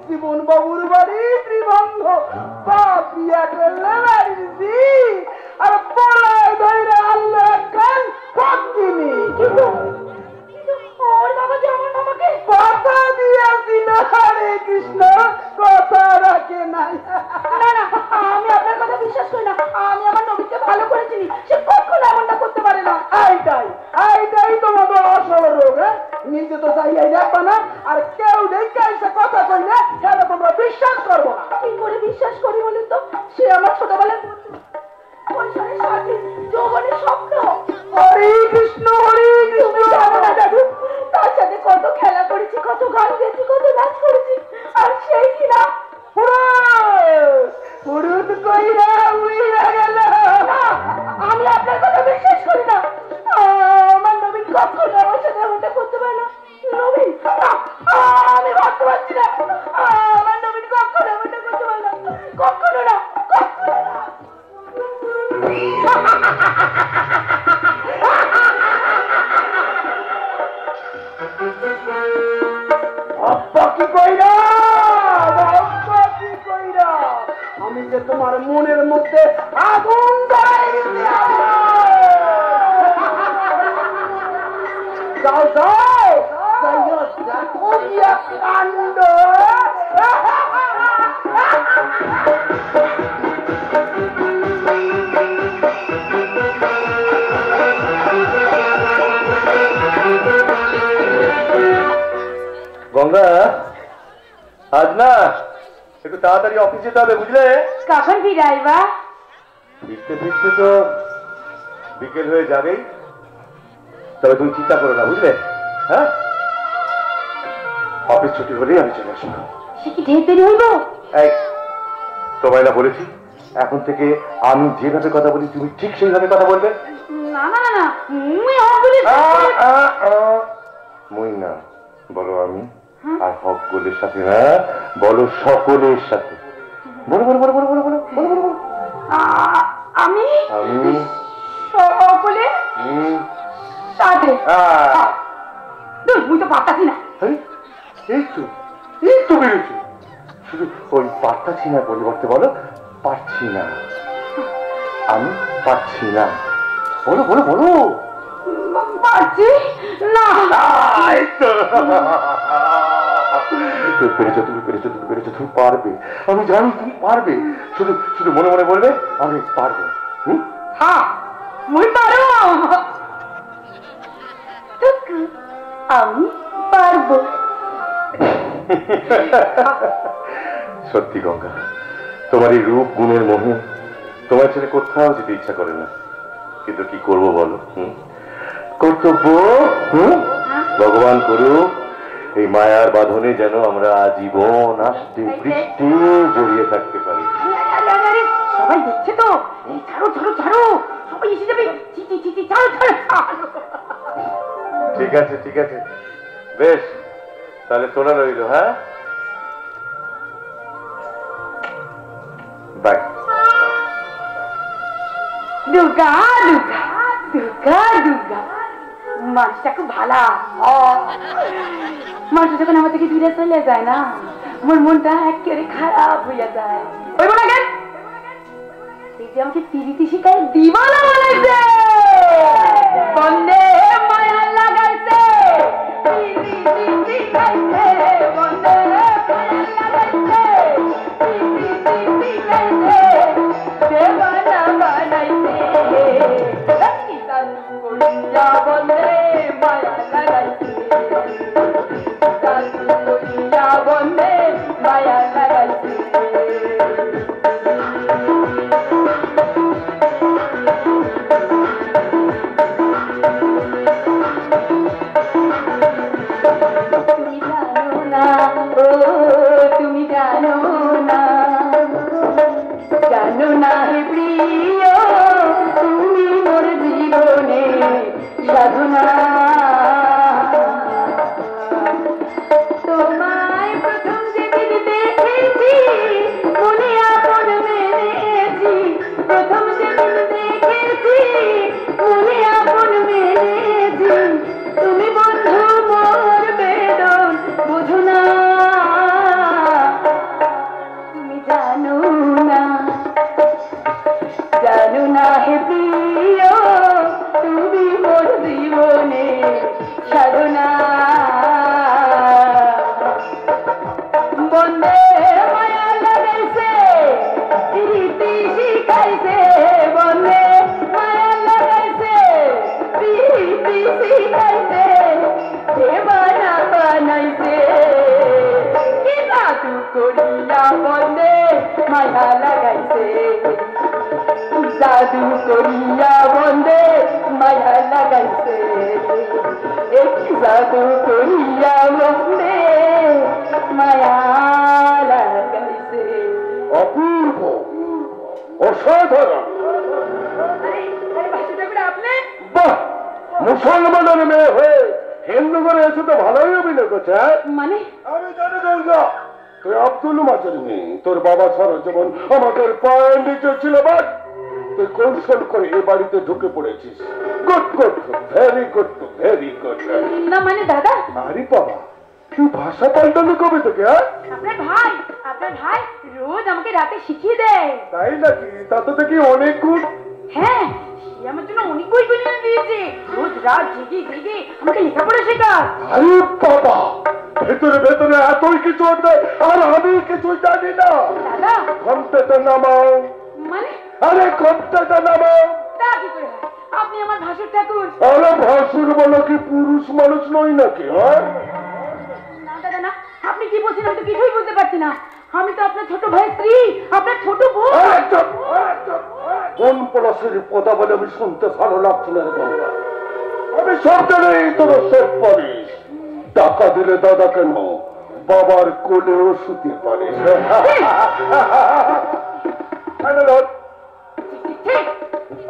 জীবন বাবুর বাড়ি ত্রিভঙ্গ বিয়া করলে বাড়ি আর পড়ায় ধরে আল্লাহ কান ফকিনি কথা দিয়েছিল হরে কৃষ্ণ কথা রাখে নাই। না না আমি আপনার কথা বিশ্বাস করি না। আমি আমার নবীকে ভালো করে চিনি, সে কখনো এমনটা করতে পারে না। এইটাই তোমাদের আসল রোগ। নিজে তো চাইয়াই রাখবা না আর কেউ দেখে এসে কথা কইলে সেটা তোমরা বিশ্বাস করবো না। কি করে বিশ্বাস করি বলুন তো? সে আমার ছোটবেলার বন্ধু, কৈশোরের সাথী, যৌবনের স্বপ্ন। হরে কৃষ্ণ জানো না দাদু, তার সাথে কত খেলা করেছি, কত গান গেয়েছি, কত নাচ করেছি। আর সেই কিনা আমি আপনার কথা বিশ্বাস করি না। আমার নবীন কখনো আমার সাথে এমনটা করতে পারে না। নবীন আমি ভাবতে পারছি না। আমার নবীন কখনো এমনটা করতে পারে না, কখনো না, কখনো না। আমি যে তোমার মনের মধ্যে আগুন ধরাই দিতে যাও যাও দেখো গিয়া কাণ্ড। গঙ্গা আজ না একটু তাড়াতাড়ি অফিস যেতে হবে বুঝলে? কখন ফিরে আইবা? ফিরতে ফিরতে তো বিকেল হয়ে যাবেই, তবে তুমি চিন্তা করো না বুঝলে? হ্যাঁ, অফিস ছুটি হলেই আমি চলে আসবো। সে কি ঢের দেরি হইব? এই তোমায় না বলেছি এখন থেকে আমি যেভাবে কথা বলি তুমি ঠিক সেইভাবে কথা বলবে। না না না মুই না বলো আমি, আর হক গোলের সাথে না বলো সকলের সাথে। বলো বলো বলো বলো বলো বলো বলো বলো বলো। আমি আমি সকলের সাথে। তুই তো পারতাছি না। এই তো বেড়েছি, শুধু ওই পারতাছি না পরিবর্তে বলো পারছি না। আমি পারছি না, বলো বলো বলো। পারছি না। তুমি পেরেছো তুমি পেরেছো তুমি পেরেছো, তুমি পারবে, আমি জানি তুমি পারবে। শুধু শুধু মনে মনে বলবে আমি পারবো। হ্যাঁ মুই পারবো, আমি পারবো। সত্যি গঙ্গা, তোমার এই রূপ গুণের মোহে তোমার ছেলে কোথাও যেতে ইচ্ছা করে না, কিন্তু কি করবো বলো? কর্তব্য ভগবান করুক এই মায়ার বাঁধনে যেন আমরা আজীবন আস্তে বৃষ্টি জড়িয়ে থাকতে পারি। সবাই দেখছে তো, ছাড়ো ছাড়ো ছাড়ো, সবাই এসে যাবে। চিঠি চিঠি ছাড়ো ছাড়ো। ঠিক আছে ঠিক আছে, বেশ তাহলে তোলা রইল। হ্যাঁ বাই। দুর্গা দুর্গা দুর্গা দুর্গা, মানুষটা খুব ভালো। মানুষটা যখন আমার থেকে দূরে চলে যায় না, আমার মনটা একেবারে খারাপ হইয়া যায়। ওই বলা গেল তুই যে আমাকে পিরিতি শিখাই দিবানা বানাইছে, বন্দে মায়া লাগাইছে, পিরিতি শিখাইছে, বন্দে মায়া লাগাইছে, পিরিতি শিখাইছে, দেবানা বানাইছে, কিতান কইয়া বন্দে মায়া লাগাইছে, কিতান কইয়া বন্দে মায়া লাগাইছে। বন্ধে মায়া লাগাইছে প্রীতি শিখাইছে বন্ধে মায়া লাগাইছে প্রীতি শিখাইছে দেবানা বানাইছে কি জাদু করিয়া বন্ধে মায়া লাগাইছে জাদু করিয়া বন্ধে মায়া লাগাইছে জাদু করিয়া বন্ধে মায়া লাগাইছে। অপূর্ব, অসাধারণ। আপনি বাহ, মুসলমানের মেয়ে হয়ে হিন্দু করে এসে তো ভালোই অভিনয় করছে। মানে আমি জানি গঙ্গা, তুই আব্দুল মাছের মেয়ে। তোর বাবা সারা জীবন আমাদের পায়ের নিচে ছিল, বাট তুই কৌশল করে এ বাড়িতে ঢুকে পড়েছিস। Good good, very good, very good. না মানে দাদা, আরে বাবা, তুই ভাষা পাল্টানো কবে থেকে? আপনার ভাই রোজ আমাকে রাতে শিখিয়ে দেয়। তাই নাকি? তাতে দেখি অনেক গুড। হ্যাঁ, সে আমার জন্য অনেক বই কিনে দিয়েছে। রোজ রাত জেগে জেগে আমাকে লেখাপড়া শেখায়। আরে বাবা, ভেতরে ভেতরে এতই কিছু আছে আর আমি কিছু জানি না। দাদা ঘন্টাটা নামাও। মানে আরে ঘন্টাটা নামাও। তা কি করে হয়? আপনি আমার ভাসুর ঠাকুর। আরে ভাসুর বলো কি পুরুষ মানুষ নই নাকি? হ্যাঁ, না দাদা না, আপনি কি বলছেন আমি তো কিছুই বুঝতে পারছি না। আমি তো আপনার ছোট ভাই স্ত্রী, আপনার ছোট বোন। কোন পলাশের কথা বলে আমি শুনতে ভালো লাগছে না রে বাংলা। আমি সব জানি তোর সেট পারিস। টাকা দিলে দাদা কেন, বাবার কোলেও শুতে পারিস।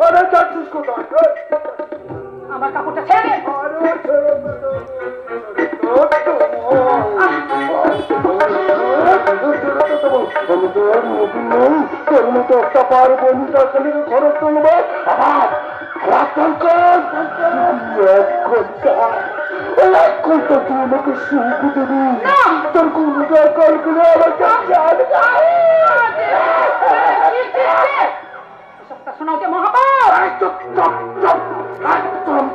আরে যাচ্ছিস কোথায়? আমার কাপড়টা ছেড়ে দে। আমি তো আর নতুন নই, তোর মতো একটা পারবো খরচ তুলবো। এক ঘন্টা তুই আমাকে সুখ দেবি, তোর কোনো দরকার করে আমাকে শোনাতে মহাপাপ। একদম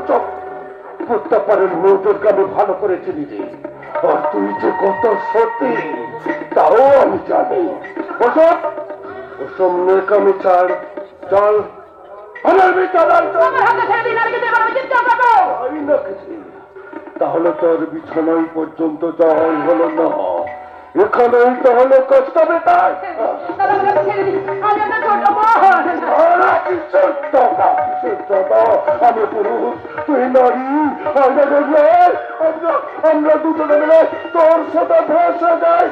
চপ। প্রত্যাপারের মেয়েদেরকে আমি ভালো করে চিনি রে। আর তুই যে কত সত্যি তাও আমি জানি। ওসব ওসব মেয়েকামি ছাড়, চল। তাহলে তোর বিছানায় পর্যন্ত যাওয়াই হলো না, এখানেই তাহলে কষ্ট বেটায়। আমি পুরুষ, তুই নারী। আমরা দুজনে মিলে তোর সাথে ভেসে যাই।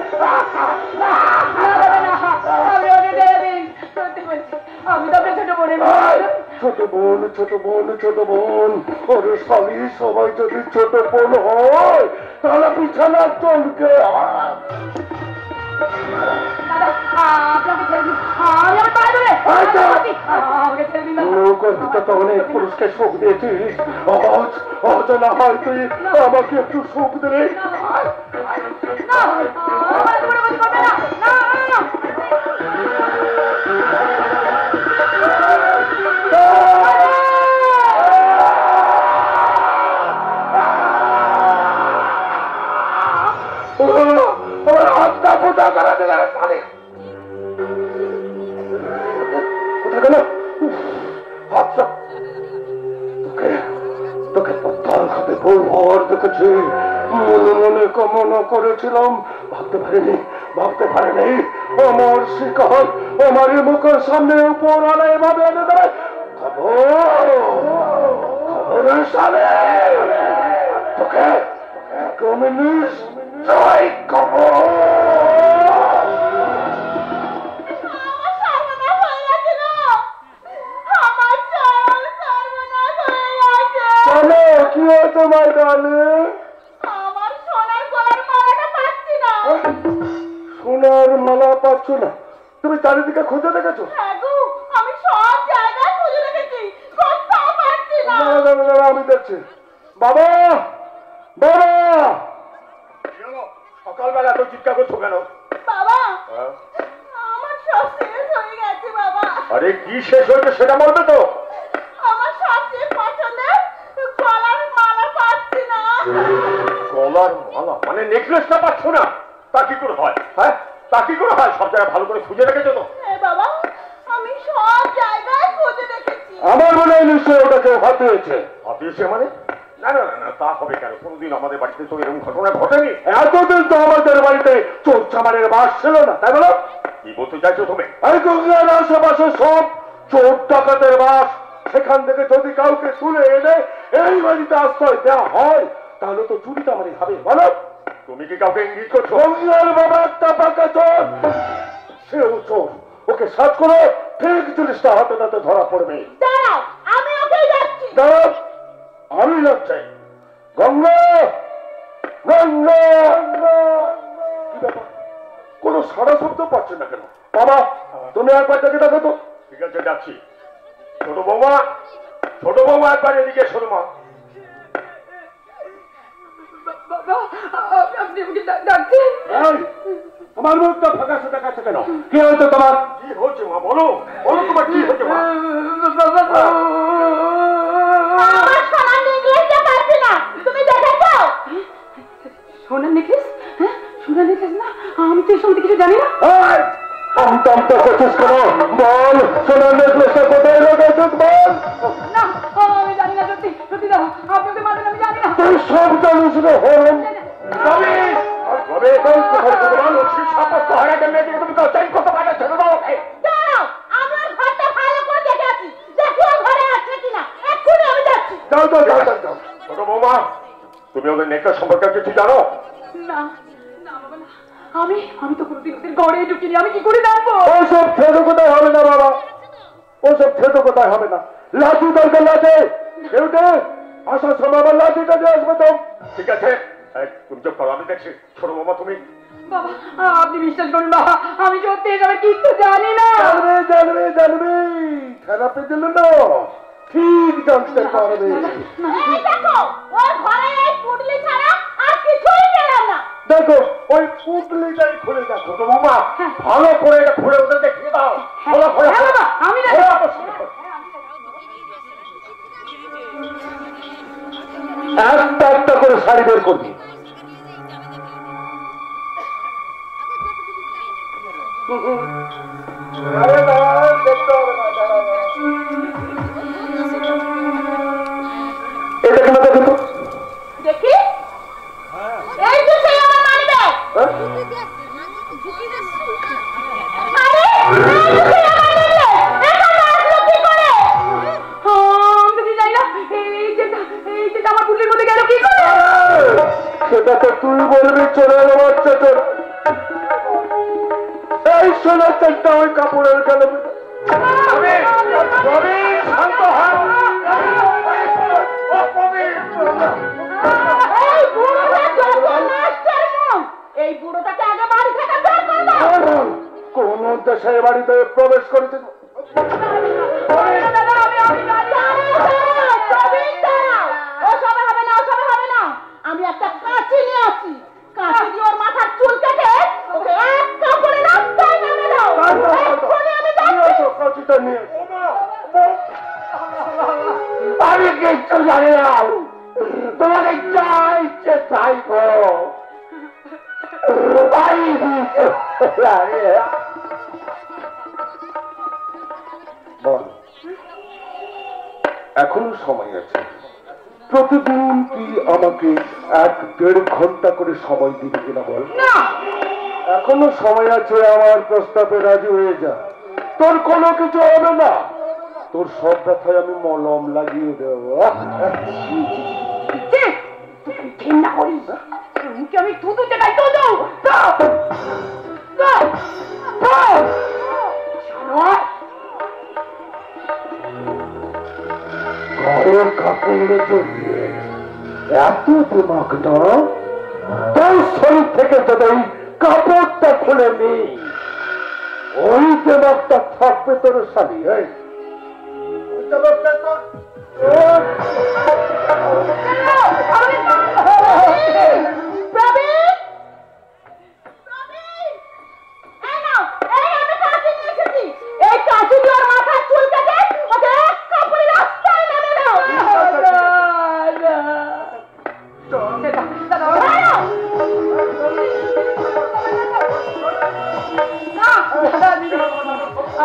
ছোট বোন, ছোট বোন, ছোট বোন। ওরে শালি, সবাই যদি ছোট বোন হয় তাহলে বিছানা চলকে। অনেক পুরুষকে সুখ দিয়েছিস, আজ না হয় তুই আমাকে একটু সুখ দিলে। তোকে পত্তর খাতে বহুবার দেখেছি, মনে মনে কামনা করেছিলাম, ভাবতে পারিনি আমার শিকার আমার মুখের সামনে উপর আলে এভাবে এনে দেয়। খবরের সামনে তোকে কমিউনিস্ট জয় খবর। কি হয়েছে মাই ডার্লিং? আমার সোনার গলার মালাটা পাচ্ছি না। সোনার মালা পাচ্ছ না? তুমি চারিদিকে খুঁজে দেখেছো? আমি সব জায়গায় খুঁজে রেখেছি, কোথাও পাচ্ছি না। আমি দেখছি। বাবা, বাবা, সকালবেলা তো চিৎকার করছো কেন? বাবা, আমার সব শেষ হয়ে গেছে বাবা। আরে কি শেষ হয়েছে সেটা বলবে তো। আমার সবচেয়ে পছন্দের গলার মালা পাচ্ছি না। গলার মালা মানে নেকলেসটা পাচ্ছ না? তা কি করে হয়? হ্যাঁ, তা কি করে হয়? সব জায়গায় ভালো করে খুঁজে রেখেছো তো? বাবা, আমি সব জায়গায় খুঁজে দেখেছি। আমার মনে হয় নিশ্চয়ই ওটা কেউ হাতিয়েছে। হাতিয়েছে মানে? না না না, তা হবে কেন? কোনোদিন আমাদের বাড়িতে তো এরকম ঘটনা ঘটেনি। এতদিন তো আমাদের বাড়িতে চোর চামারের বাস ছিল না, তাই বলো? কি বলতে চাইছো তুমি? এই গঙ্গার আশেপাশে সব চোর ডাকাতের বাস। সেখান থেকে যদি কাউকে তুলে এনে এই বাড়িতে আশ্রয় দেওয়া হয় তাহলে তো চুরি চামারি হবে, বলো? তুমি কি কাউকে ইঙ্গিত করছো? গঙ্গার বাবা একটা পাকা চোর, সেও চোর। ওকে সার্চ করে ঠিক জিনিসটা হাতে নাতে ধরা পড়বে। দাঁড়াও, আমি ওকে যাচ্ছি। দাঁড়াও, আমি যাচ্ছি। গঙ্গা, গঙ্গা, কি ব্যাপার? কোনো সারা শব্দ পাচ্ছে না কেন? বাবা, তুমি একবার ডেকে দেখো তো। ঠিক আছে, যাচ্ছি। ছোট বৌমা, ছোট বৌমা, একবার এদিকে শোনো মা। বাবা, আপনি আমাকে ডাকছেন? আমার মুখটা ফাঁকা সাদা কাছে কেন? কি হয়েছে তোমার? কি হচ্ছে মা? বলো বলো, তোমার কি হচ্ছে মা? আমার সোনার নেকলেসটা পাচ্ছি না, তুমি দেখেছো? সোনার নেকলেস? হ্যাঁ, সোনার নেকলেস না, আমি তো এই সম্বন্ধে কিছু জানি না। আমটা করছিস কেন? বল, সোনার নেকলেসটা কোথায় রেখেছিস বল। না, আমি জানি না, সত্যি সত্যি দাও, আপনি ওকে মারবেন, আমি জানি না। তুই সব জানিস রে হরণ। দাঁড়াও, আমি ওর ঘরটা ভালো করে দেখে আছি, দেখি ও ঘরে আছে কিনা, এক্ষুনি আমি যাচ্ছি। যাও যাও যাও যাও যাও। ছোট বৌমা, তুমি ওদের নেকলেস সম্পর্কে কিছু জানো? না না বাবা, না, আমি তো কোনোদিন ওদের ঘরে ঢুকিনি, আমি কি করে জানবো? ওসব খেতে কোথায় হবে না বাবা, ওসব খেতে কোথায় হবে না। লাঠি দরকার, লাঠি কেউটে আসার সময় আমার লাঠিটা দিয়ে আসবে তো। ঠিক আছে, তুমি চুপ করো, আমি দেখছি। ছোট বৌমা, তুমি বাবা, আপনি বিশ্বাস করুন বাবা, আমি সত্যি এসবের কিচ্ছু জানি না। জানবে জানবে জানবে, থেরাপি দিল না, ঠিক জানতে পারবে। এই দেখো, ওর ঘরে এই পুটলি ছাড়া আর কিছুই পেলাম না। দেখো ওই পুটলিটাই খুলে দেখো। ছোট বৌমা, ভালো করে এটা খুলে ওদের দেখিয়ে দাও। খোলো, খোলো, হ্যাঁ বাবা, আমি জানি। একটা একটা করে শাড়ি বের করবি। আরে দাঁড়া, দেখতে হবে না, দাঁড়া, দাঁড়া। এটা কেন দেখো তো? দেখি, এই যে সেই আমার মানিব্যাগ। হ্যাঁ? আরে, এই যে সেই আমার নেকলেস, এখানে আসলো কি করে? আমি তো কিছু জানি না, এই যে আমার পুটলির মধ্যে গেল কি করে? সেটা তো তুই বলবি, চোরের বাচ্চা চোর। এই সোনার চারটা ওই কাপড়ের গেল। শান্ত হও। এই বুড়োটা যত নষ্টের মুখ, এই বুড়োটাকে আগে বাড়ি থেকে বের করে দাও। কোন দেশে বাড়িতে প্রবেশ করেছে? আমি একটা কাঁচি নিয়ে আসি, কাঁচি দিয়ে ওর মাথার চুল কেটে ওকে এক কাপড়ে রাস্তায় নামে দাও। এক্ষুনি আমি যাচ্ছি। কাঁচিটা নিয়ে আমি কিচ্ছু জানি না, তোমাকে যা ইচ্ছে তাই করো। বল, এখনো সময় আছে। প্রতিদিন তুই আমাকে 1-1.5 ঘন্টা করে সময় দিবি কিনা বল। না, এখনো সময় আছে, আমার প্রস্তাবে রাজি হয়ে যা। তোর কোনো কিছু হবে না, তোর সব ব্যথায় আমি মলম লাগিয়ে দেবো। ঘৃণা করি, মুখে আমি থুতু চেটাই তো ঘরের কাপড়ে জড়িয়ে এত দিমাগ না, তোর শরীর থেকে যদি কাপড়টা খুলে নি, ওই দিমাগটা থাকবে তোর শাড়ি। ওই দিমাগটা তোর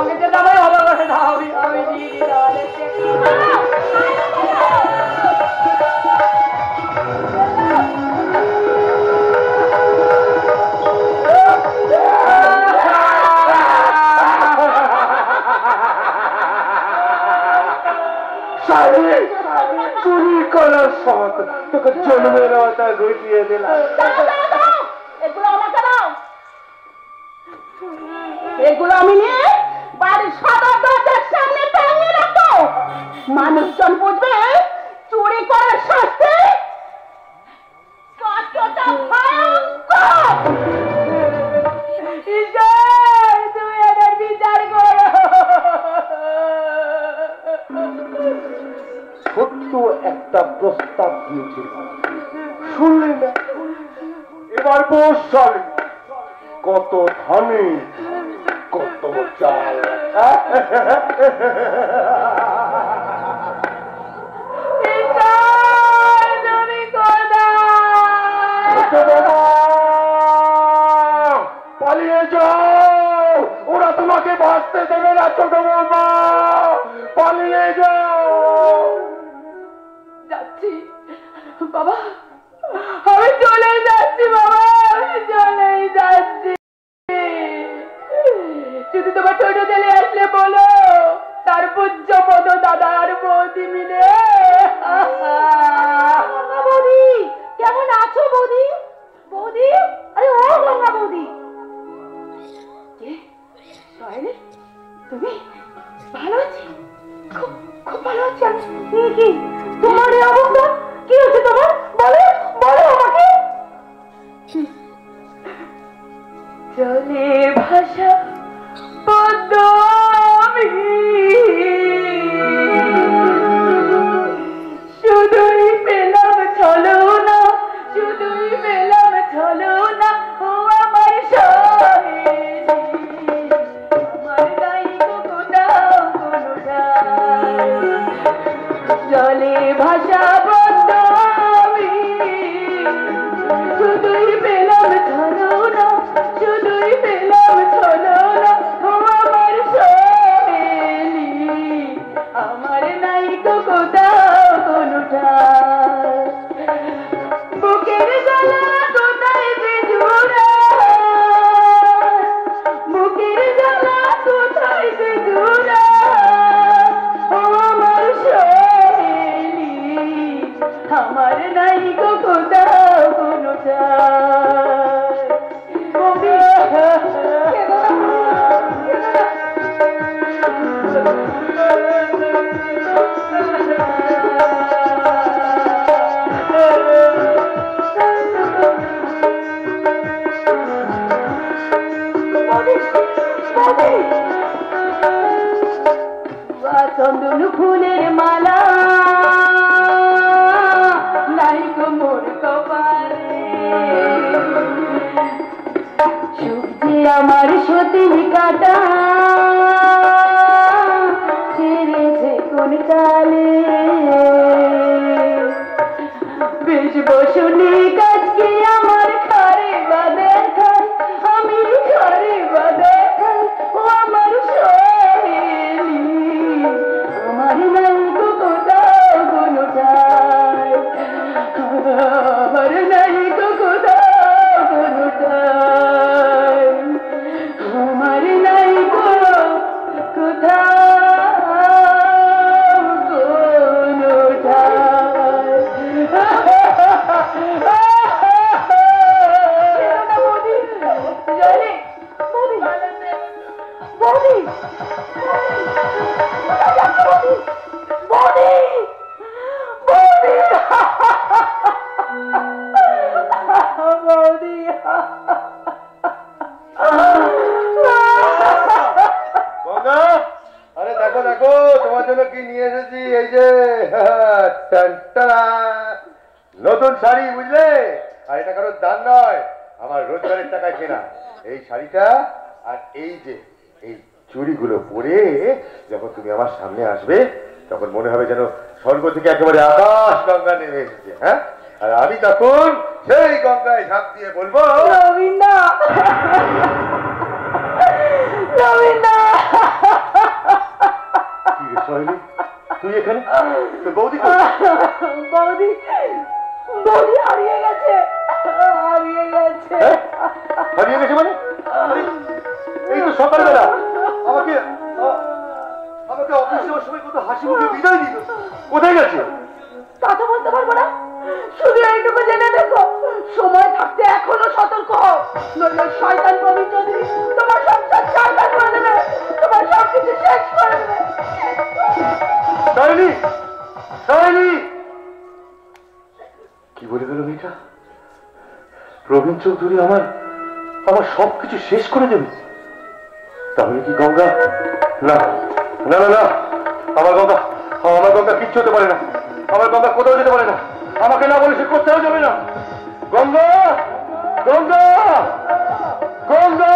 সঙ্গে যে দামে আমার কাছে দাও আমি দিয়ে দিই তাহলে চুরি করার শখ তোকে জন্মের ওটা ঘুরিয়ে দিলাম। এগুলো আমাকে দাও, এগুলো আমি নিয়ে বাড়ির সদর দরজার সামনে টাঙিয়ে রাখবো। মানুষজন বুঝবে চুরি করার শাস্তি কতটা ভয়ঙ্কর। তুমি এদের বিচার করো। ছোট্ট একটা প্রস্তাব দিয়েছিল, শুনলি না? এবার বসাল কত ধানে কত চাল। তুমি কোথায়? পালিয়ে যাও, ওরা তোমাকে বাঁচতে দেবে না ছোট বৌমা, পালিয়ে যাও। যাচ্ছি বাবা, আমি চলে যাচ্ছি বাবা, আমি চলেই যাচ্ছি। যদি তোমার ছোট ছেলে আসলে বলো তার পূজ্য পদ দাদার বৌদি মিলে। বৌদি কেমন আছো? বৌদি বৌদি, আরে ও গঙ্গা বৌদি, তুমি ভালো আছি? খুব খুব ভালো আছি আমি। কি তোমার এই অবস্থা? কি হচ্ছে তোমার? বলো বলো আমাকে। জলের ভাষা পদ্ম আমি, শুধুই পেলাম ছলনা, শুধুই পেলাম ছলনা। ও আমার সহেলি, আমার নাই কোথাও কোনো ঠাই। জলে ভাষা বন্ধ আমি, শুধুই পেলাম ছলনা, শুধুই পেলাম ছলনা। ও আমার সহেলি, আমার নাই কোথাও কোনো ঠাই। বুকের জ্বালা কোথায় যে জুড়ায়, বুকের জ্বালা কোথায় যে জুড়ায়। ও আমার সহেলি, আমার নাই কোথাও কোনো ঠাই। বৌদি, কেঁদো না, কেঁদো না। চন্দন ফুলের মালা নাই গো মোর কপালে, সুখ যে আমার সতীর কাটা ছেড়েছে কোন কালে। বেশ বসনে কাজকে আমার খারে বাদে খাই, আমি খারে বাদে খাই। ও আমার সহেলি, আমার নাই কোথাও কোনো ঠাই, আমার নাই কোথাও কোনো ঠাই, আমার নাই কোথাও কোনো আরে দেখো দেখো তোমার জন্য কি নিয়ে এসেছি। এই যে নতুন শাড়ি, বুঝলে? আর এটা কারোর দান নয়, আমার রোজগারের টাকায় কেনা এই শাড়িটা। আর এই যে এই চুড়িগুলো পরে যখন তুমি আমার সামনে আসবে তখন মনে হবে যেন স্বর্গ থেকে একেবারে আকাশ গঙ্গা নেমে এসেছে। হ্যাঁ, আর আমি তখন সেই গঙ্গায় ঝাঁপ দিয়ে বলবো, রবীন্দ্র তুই এখানে বৌদি বৌদি বৌদি হারিয়ে গেছে হারিয়ে গেছে হারিয়ে গেছে মানে এই তো সকালবেলা আমাকে আমাকে অফিস যাওয়ার সময় কত হাসি মুখে বিদায় দিল কোথায় গেছে তা তো বলতে পারবো না শুধু এইটুকু জেনে দেখো সময় থাকতে এখনো সতর্ক হও নইলে শয়তান প্রবীণ চৌধুরী তোমার সংসার চারবার করে দেবে তোমার সবকিছু শেষ করে দেবে তাইনি তাইনি কি বলে গেল মেয়েটা প্রবীণ চৌধুরী আমার আমার সবকিছু শেষ করে দেবে তাহলে কি গঙ্গা না না না না আমার গঙ্গা কিচ্ছু হতে পারে না আমার গঙ্গা কোথাও যেতে পারে না আমাকে না বলে সে কোথাও যাবে না গঙ্গা গঙ্গা গঙ্গা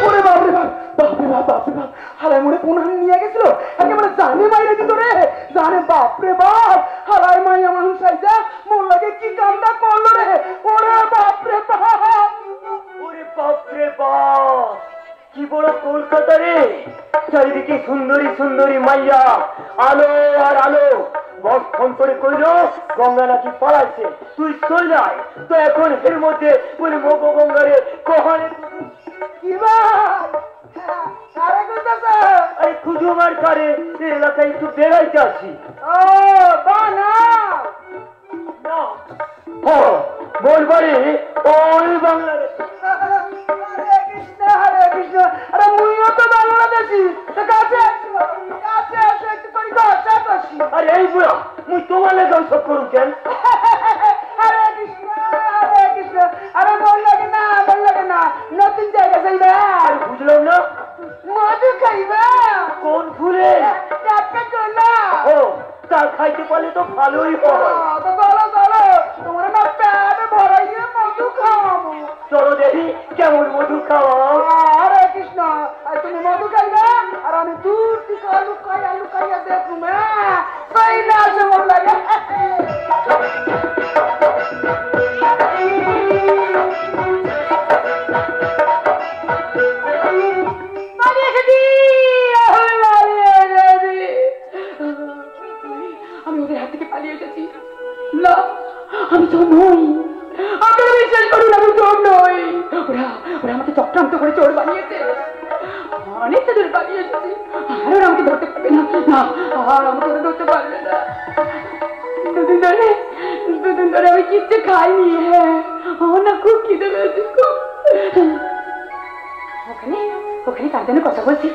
ওরে বাপরে বাপ বাপরে বাপ বাপরে বাপ হারাই মনে কোন হানি নিয়ে গেছিল একেবারে জানে মাইরে দিত রে জানে বাপরে বাপ হারাই মাইয়া মানুষ আইজা মোর লাগে কি কামটা করলো রে ওরে বাপরে বাপ ওরে বাপরে বাপ কি বড় কলকাতা রে চারিদিকে সুন্দরী সুন্দরী মাইয়া আলো আর আলো বস ফোন করে কইল গঙ্গা নাকি পালাইছে তুই চল যাই তো এখন এর মধ্যে বলে মগ গঙ্গারে কহানে কি ভাই আরে কইতাছে আরে খুদুমার কারে এলাকায় একটু বেড়াইতে আসি ও বানা বলবারে ওই বাংলাদেশ হরে কৃষ্ণ আরে মুইও তো বাংলাদেশি তো কাছে আসো একটু করি কথা কষি আরে এই বুড়া মুই তোমার লেগে সব করুন কেন হরে কৃষ্ণ আরে বল লাগে না নতুন জায়গা যাইবা আর বুঝলাম না মধু খাইবা কোন ফুলে চাপটা কোনা ও তা খাইতে পারলে তো ভালোই হয় তো চলো তোমার না পেট ভরাইয়ে মধু খাওয়াবো চলো দেখি কেমন মধু খাওয়াও হরে কৃষ্ণ আর তুমি মধু খাইবা আর আমি দূর থেকে লুকাইয়া দেখুম তাই না আসে মন লাগে আমি ওদের হাত থেকে পালিয়ে এসেছি না আমি তো নই আপনারা বিশ্বাস করুন আমি চোর নই ওরা আমাকে চক্রান্ত করে চোর বানিয়েছে অনেকটা দূরে পালিয়ে এসেছি আর ওরা আমাকে ধরতে পারবে না আর আমাকে ওরা ধরতে পারবে না দুদিন ধরে আমি কিচ্ছু খাইনি হ্যাঁ আমার না খুব খিদে পেয়েছে খুব ওখানে কার জন্য কথা বলছি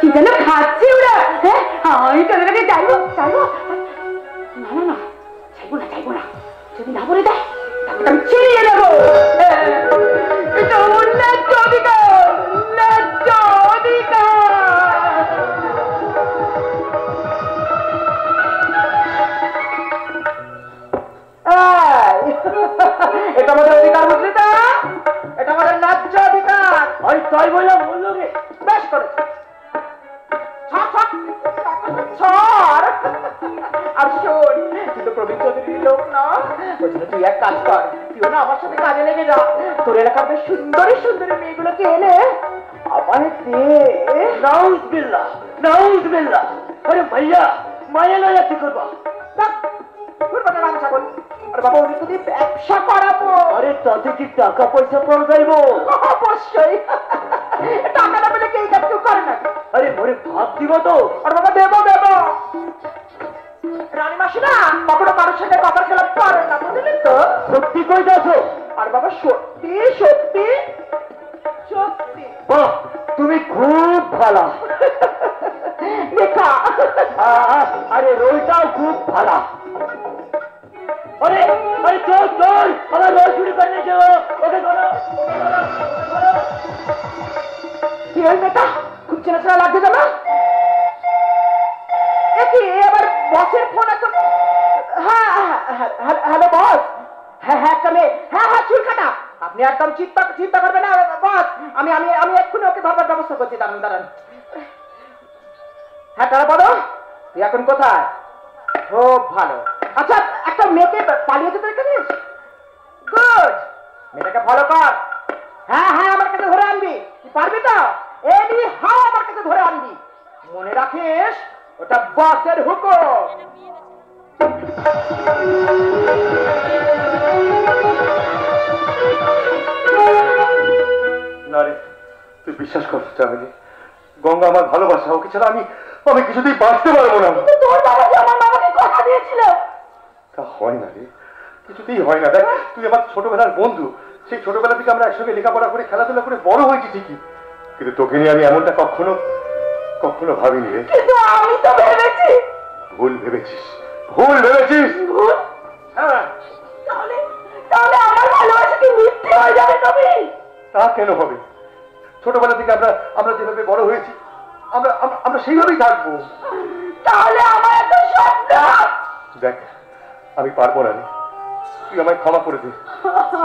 কি যেন খাচ্ছে ওরা হ্যাঁ আমি তোদের কাছে চাইবো না চাইবো না যদি না বলে দেয় তাকে আমি ছিনিয়ে নেবো এটা আমার ন্যায্য অধিকার এটা আমাদের অধিকার বুঝলি তো এটা আমাদের ন্যায্য অধিকার আরে তাই বললাম বললো রে বেশ করেছে ছাড় আর শোন তুই তো প্রবীণ চৌধুরীর লোক না ওই জন্য তুই এক কাজ কর তুইও না আমার সাথে কাজে লেগে যা তোর এলাকার বেশ সুন্দরী মেয়েগুলোকে এনে আমার নাউজবিল্লাহ আরে ভাইয়া মায়া লয়া কি করবা আরে বাবা ওদের যদি ব্যবসা করাবো আরে তাতে কি টাকা পয়সা পাওয়া যাইব অবশ্যই টাকা না পেলে কেউ কেউ করে না আরে মরে ভাব দিব তো আর বাবা দেবো রানী মাসি না কখনো কারোর সাথে কথা খেলা পারে না বুঝলি তো সত্যি কইতাছো আর বাবা সত্যি বাহ তুমি খুব ভালো দেখা আরে রোলটাও খুব ভালো আরে চল আমার রোল চুরি করে নিয়েছো ওকে ধরো কি হল বেটা খুব চেনা লাগছে জানা কি এবার বসের ফোন এখন হ্যালো বস হ্যাঁ চলে হ্যাঁ চুল কাটা আপনি একদম চিন্তা করবেন না বস আমি এক্ষুনি ওকে ধরবার ব্যবস্থা করছি দাঁড়ান হ্যাঁ তারা বলো তুই এখন কোথায় খুব ভালো আচ্ছা একটা মেয়েকে পালিয়ে যেতে রেখে দিস গুড মেয়েটাকে ফলো কর হ্যাঁ আমার কাছে ধরে আনবি বিশ্বাস কর চামেলি, গঙ্গা আমার ভালোবাসা, ওকে ছাড়া আমি আমি কিছুতেই বাঁচতে পারবো না। কিন্তু তোর বাবা যে আমার বাবাকে কথা দিয়েছিল। তা হয় না রে, কিছুতেই হয় না। দেখ, তুই আমার ছোটবেলার বন্ধু, সেই ছোটবেলা থেকে আমরা একসঙ্গে লেখাপড়া করে খেলাধুলা করে বড় হয়েছি ঠিকই, কিন্তু তোকে নিয়ে আমি এমনটা কখনো কখনো ভাবিনি রে। কিন্তু আমি তো ভেবেছি। ভুল ভেবেছিস, ভুল ভেবেছিস। ভুল? হ্যাঁ। তাহলে তাহলে আমার ভালোবাসা কি মিথ্যে হয়ে যাবে নবীন? তা কেন হবে? ছোটবেলা থেকে আমরা আমরা যেভাবে বড় হয়েছি আমরা আমরা সেইভাবেই থাকবো। তাহলে আমার একটা স্বপ্ন। দেখ, আমি পারবো না রে, তুই আমায় ক্ষমা করে দে,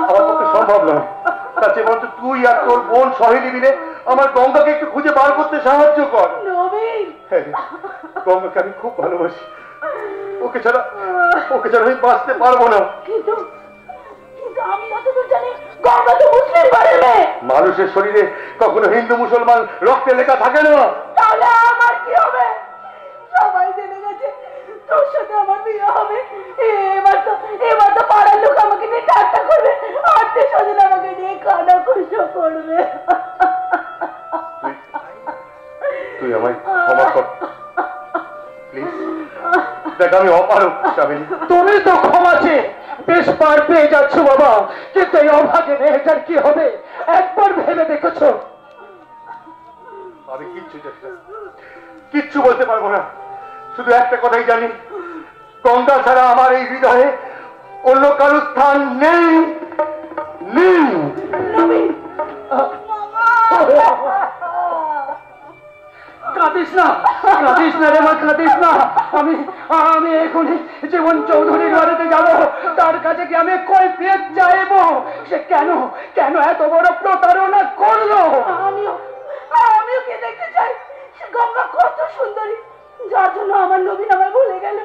আমার পক্ষে সম্ভব নয়। তার চেয়ে বরঞ্চ তুই আর তোর বোন সহেলি মিলে আমার গঙ্গাকে একটু খুঁজে বার করতে সাহায্য কর। নবীন, হ্যাঁ, গঙ্গাকে আমি খুব ভালোবাসি, ওকে ছাড়া আমি বাঁচতে পারবো না। কিন্তু কিন্তু আমি যতদূর জানি গঙ্গা তো মুসলিম বাড়ির মেয়ে। মানুষের শরীরে কখনো হিন্দু মুসলমান রক্তে লেখা থাকে না। তাহলে আমার কি হবে? সবাই জেনে গেছে তোর সাথে আমার বিয়ে হবে। এবার তো পাড়ার লোক আমাকে নিয়ে ঠাট্টা করবে, আত্মীয় স্বজন আমাকে নিয়ে কানাঘুষো করবে। তুই আমায় ক্ষমা কর প্লিজ। দেখ, আমি অপারক চামেলি। তুমি তো ক্ষমাছে বেশ পার পেয়ে যাচ্ছ বাবা, কিন্তু এই অভাগে মেয়েটার কি হবে একবার ভেবে দেখেছো? আমি কিচ্ছু বলতে পারবো না, শুধু একটা কথাই জানি, গঙ্গা ছাড়া আমার এই হৃদয়ে অন্য কারো স্থান নেই নেই। কাঁদিস না, কাঁদিস না রে মা, কাঁদিস না। আমি এখনই জীবন চৌধুরীর বাড়িতে যাব, তার কাছে কি আমি কৈফিয়ত চাইবো সে কেন এত বড় প্রতারণা করলো। আমিও কে দেখতে চাই সে গঙ্গা কত সুন্দরী, যার জন্য আমার নবীন আমায় ভুলে গেল।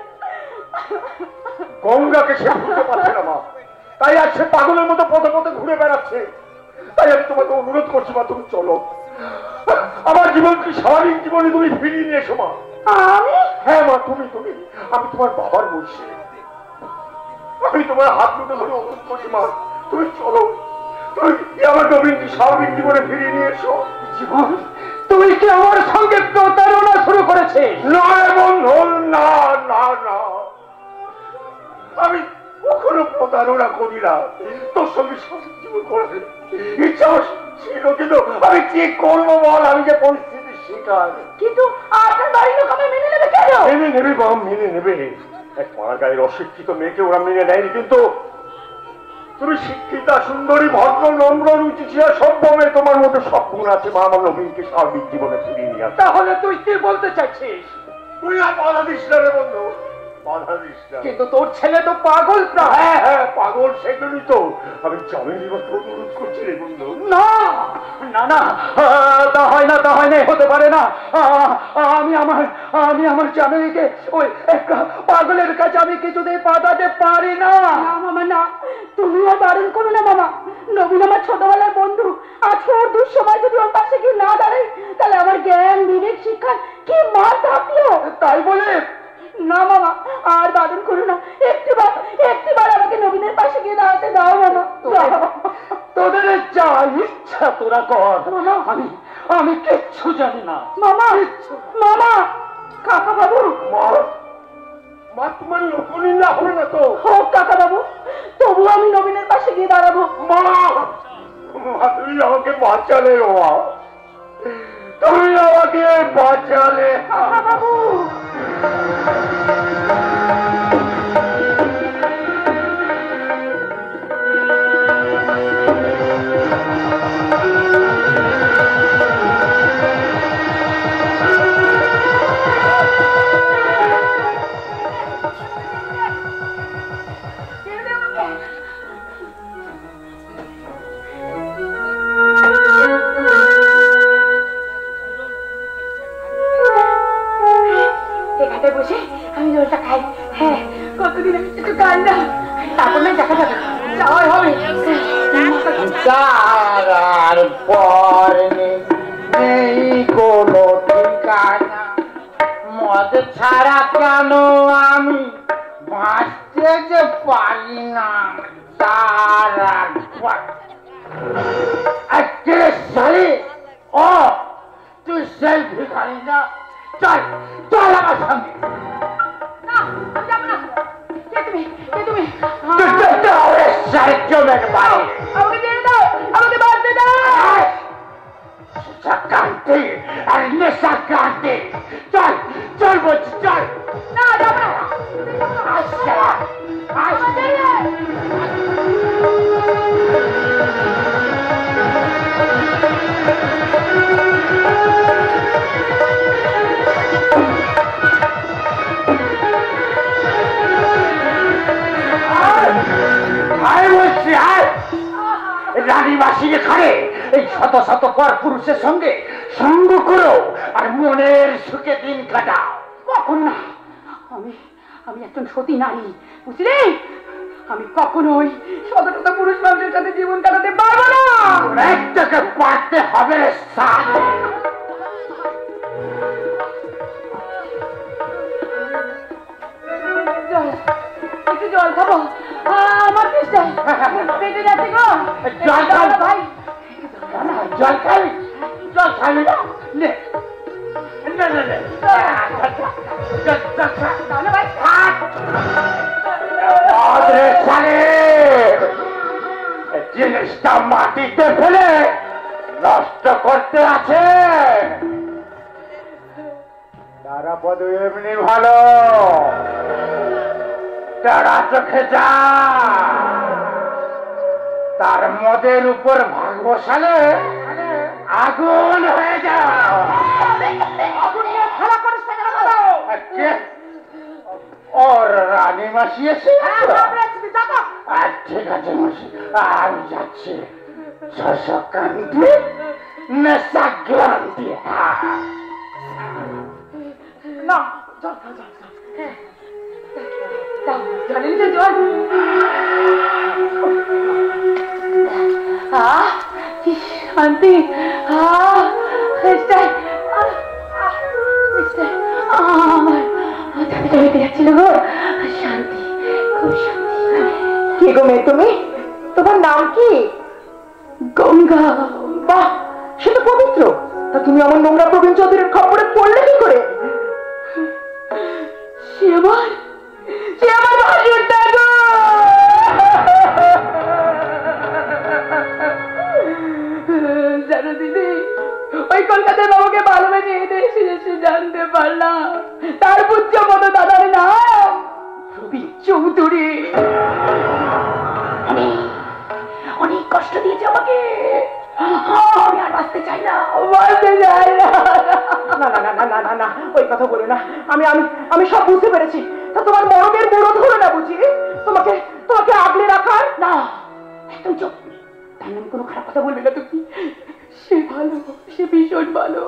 গঙ্গাকে সে ভুলতে পারছে না মা, তাই আজ সে পাগলের মতো পথে পথে ঘুরে বেড়াচ্ছে। তাই আমি তোমাকে অনুরোধ করছি মা, তুমি চলো, আমার জীবনকে স্বাভাবিক জীবনে তুমি ফিরিয়ে নিয়ে এসো মা। আমি? হ্যাঁ মা, তুমি আমি তোমার বাবার বলছি, আমি তোমার হাত দুটো ধরে অনুরোধ করছি মা, তুমি চলো, তুমি আমার নবীনকে স্বাভাবিক জীবনে ফিরিয়ে নিয়ে এসো। জীবন, তুই কি আমার সঙ্গে প্রতারণা শুরু করেছিস? না বন্ধু, না না না, আমি কখনো প্রতারণা করি না, তোর সঙ্গে স্বাভাবিক জীবন করার ইচ্ছা ছিল, কিন্তু আমি কি করবো বল, আমি যে পরিস্থিতির শিকার। কিন্তু আপনার বাড়ির লোক আমায় মেনে নেবে কেন? মেনে নেবে বাম, মেনে নেবে। এক পাড়া গায়ের অশিক্ষিত মেয়েকে ওরা মেনে নেয়নি, কিন্তু তুমি শিক্ষিতা, সুন্দরী, ভদ্র, নম্র, রুচিশীলা, সভ্য মেয়ে, তোমার মধ্যে সব গুণ আছে মা, আমার নবীনকে স্বাভাবিক জীবনে ফিরিয়ে নিয়ে আসে। তাহলে তুই কি বলতে চাইছিস? তুই আর বাধা দিস না রে বন্ধু, বাধা দিস না। কিন্তু তোর ছেলে তো পাগল প্রায়। হ্যাঁ, পাগল, সেগুলি তো আমি চামেলি অনুরোধ করছি রে বন্ধু। না না না, তা হয় না, হতে পারে না। আমি আমার চামেলিকে ওই একটা পাগলের কাছে আমি কিছুতেই পাঠাতে পারি না। মামা না, তুমিও বারণ করো না মামা। নবীন আমার ছোটবেলার বন্ধু, আজকে ওর দুঃসময় যদি ওর পাশে কি না দাঁড়াই, তাহলে আমার জ্ঞান, বিবেক, শিক্ষা কি মান থাকলো? তাই বলে না মামা, আর বারণ করো না, একটিবার আমাকে নবীনের পাশে গিয়ে দাঁড়াতে দাও মামা। তোদের যা ইচ্ছা তোরা কর, আমি কিচ্ছু জানি না। মামা, কাকা বাবু। মা, তোমার লোকনিন্দা হবে না তো? হোক কাকা বাবু, তবু আমি নবীনের পাশে গিয়ে দাঁড়াবো। মা, তুমি আমাকে বাঁচালে, মা, তুমি আমাকে বাঁচালে। কাকা বাবু। বসে আমি জলটা খাই। হ্যাঁ, কতদিন আমি একটু কান্না, তারপর না দেখা যাবে, যাওয়াই হবে। তার পর নেই কোনো ঠিকানা, মদ ছাড়া কেন আমি বাঁচতে যে পারি না। তার ও তুই সেই ভিখারি না? চল চল আমার সঙ্গে। না আমি যাবো না। কে তুমি? কে তুমি? জমের বাড়ি আমাকে ছেড়ে দাও, আমাকে বাঁচতে দাও। কান্তি আর নেশা কান্তি। চল চল বলছি চল। না যাবো না। আচ্ছা আচ্ছা রানীবাসীর ঘরে এই শত শত পর পুরুষের সঙ্গে সঙ্গ করো আর মনের সুখে দিন কাটাও। কখন না, আমি আমি একজন সতী নারী, বুঝলি? আমি কখনোই শত শত পুরুষ মানুষের সাথে জীবন কাটাতে পারবো না। একটাকে পারতে হবে সাথ। একটু জল খাবো, আমার পেটে যাচ্ছে গো। জল খাও ভাই, জল খাবি? জল খাবি না? নে নে নে নে জিনিসটা মাটিতে ফেলে নষ্ট করতে আছে। তারাপদ এমনি ভালো, তারা চোখে যা তার মদের উপর ভাগ বসালে আগুন হয়ে যাও। ওর রানী মাসি এসে ঠিক আছে মাসি, আমি যাচ্ছি। শশকান্তি নেশা গ্রান্তি। না জল খাও, জল খাও। জল এনেছে, জল। কি শান্তি। আমার দাঁড়িয়ে হইতে যাচ্ছিল গো। শান্তি, খুব শান্তি। কে গো মেয়ে তুমি? তোমার নাম কি? গঙ্গা। বাহ, সে তো পবিত্র। তা তুমি আমার নোংরা প্রবীণ চৌধুরীর খবরে পড়লে কি করে? সে আমার ভাসুরটা গো। জানো দিদি, ওই কলকাতার বাবুকে ভালোবেসে এসে এসে জানতে পারলাম তার পুত্র মতো দাদার নাম প্রবীণ চৌধুরী। অনেক কষ্ট দিয়েছে আমাকে। আমি আর বাঁচতে চাই না, বাঁচতে চাই না। না না না না না না, ওই কথা বলো না। আমি আমি আমি সব বুঝতে পেরেছি। তা তোমার মরমের মুরত হলো না বুঝি তোমাকে তোমাকে আগলে রাখার? না, একদম চুপ। তার নামে কোনো খারাপ কথা বলবে না তুমি। সে ভালো, সে ভীষণ ভালো।